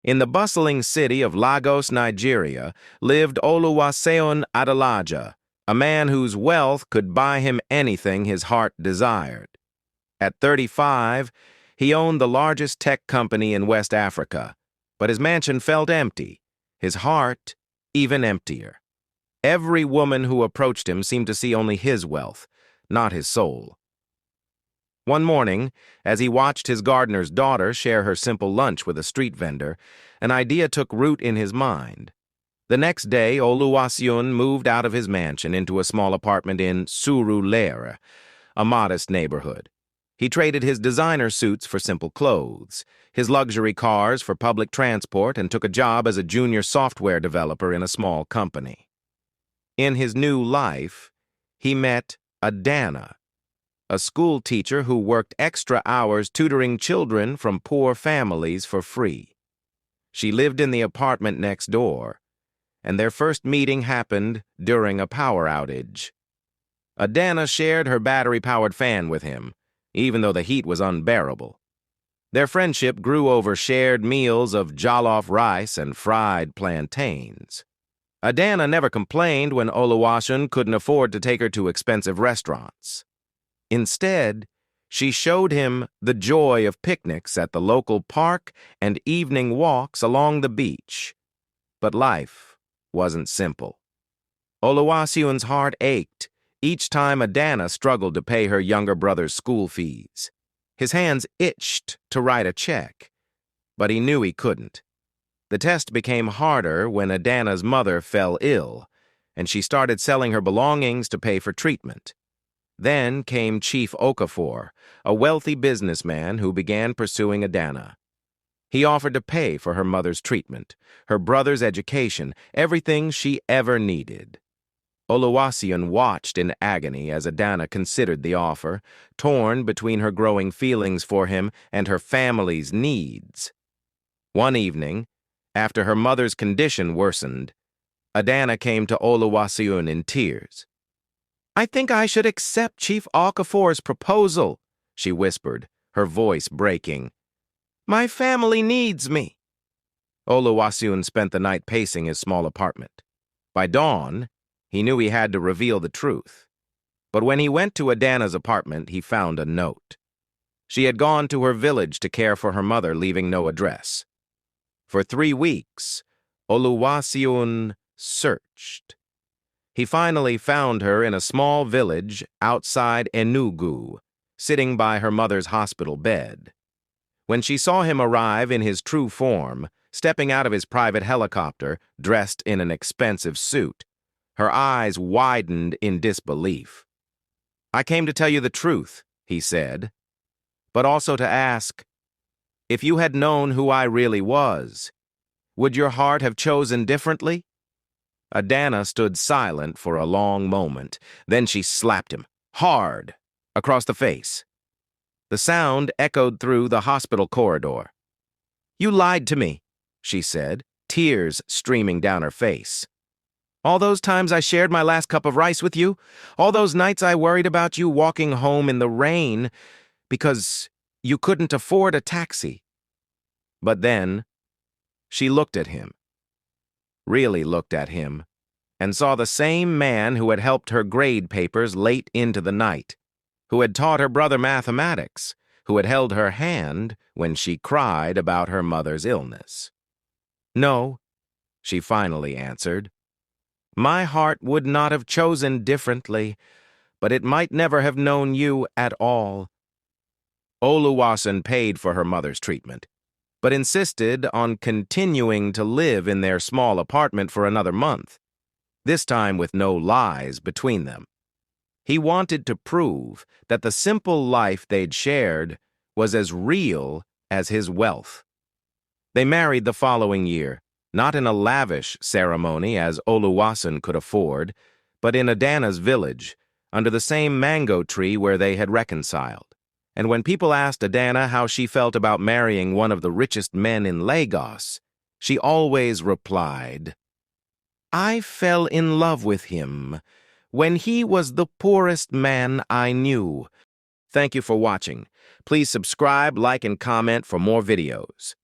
In the bustling city of Lagos, Nigeria, lived Oluwaseun Adelaja, a man whose wealth could buy him anything his heart desired. At 35, he owned the largest tech company in West Africa, but his mansion felt empty, his heart even emptier. Every woman who approached him seemed to see only his wealth, not his soul. One morning, as he watched his gardener's daughter share her simple lunch with a street vendor, an idea took root in his mind. The next day, Oluwaseun moved out of his mansion into a small apartment in Surulere, a modest neighborhood. He traded his designer suits for simple clothes, his luxury cars for public transport, and took a job as a junior software developer in a small company. In his new life, he met Adana, a school teacher who worked extra hours tutoring children from poor families for free. She lived in the apartment next door, and their first meeting happened during a power outage. Adana shared her battery-powered fan with him, even though the heat was unbearable. Their friendship grew over shared meals of jollof rice and fried plantains. Adana never complained when Oluwaseun couldn't afford to take her to expensive restaurants. Instead, she showed him the joy of picnics at the local park and evening walks along the beach. But life wasn't simple. Oluwaseun's heart ached each time Adana struggled to pay her younger brother's school fees. His hands itched to write a check, but he knew he couldn't. The test became harder when Adana's mother fell ill, and she started selling her belongings to pay for treatment. Then came Chief Okafor, a wealthy businessman who began pursuing Adana. He offered to pay for her mother's treatment, her brother's education, everything she ever needed. Oluwaseun watched in agony as Adana considered the offer, torn between her growing feelings for him and her family's needs. One evening, after her mother's condition worsened, Adana came to Oluwaseun in tears. "I think I should accept Chief Okafor's proposal," she whispered, her voice breaking. "My family needs me." Oluwaseun spent the night pacing his small apartment. By dawn, he knew he had to reveal the truth. But when he went to Adana's apartment, he found a note. She had gone to her village to care for her mother, leaving no address. For 3 weeks, Oluwaseun searched. He finally found her in a small village outside Enugu, sitting by her mother's hospital bed. When she saw him arrive in his true form, stepping out of his private helicopter, dressed in an expensive suit, her eyes widened in disbelief. "I came to tell you the truth," he said, "but also to ask, if you had known who I really was, would your heart have chosen differently?" Adana stood silent for a long moment. Then she slapped him, hard, across the face. The sound echoed through the hospital corridor. "You lied to me," she said, tears streaming down her face. "All those times I shared my last cup of rice with you, all those nights I worried about you walking home in the rain because you couldn't afford a taxi." But then, she looked at him, really looked at him, and saw the same man who had helped her grade papers late into the night, who had taught her brother mathematics, who had held her hand when she cried about her mother's illness. "No," she finally answered. "My heart would not have chosen differently, but it might never have known you at all." Oluwaseun paid for her mother's treatment, but insisted on continuing to live in their small apartment for another month, this time with no lies between them. He wanted to prove that the simple life they'd shared was as real as his wealth. They married the following year, not in a lavish ceremony as Oluwaseun could afford, but in Adana's village, under the same mango tree where they had reconciled. And when people asked Adana how she felt about marrying one of the richest men in Lagos, she always replied, "I fell in love with him when he was the poorest man I knew." Thank you for watching. Please subscribe, like, and comment for more videos.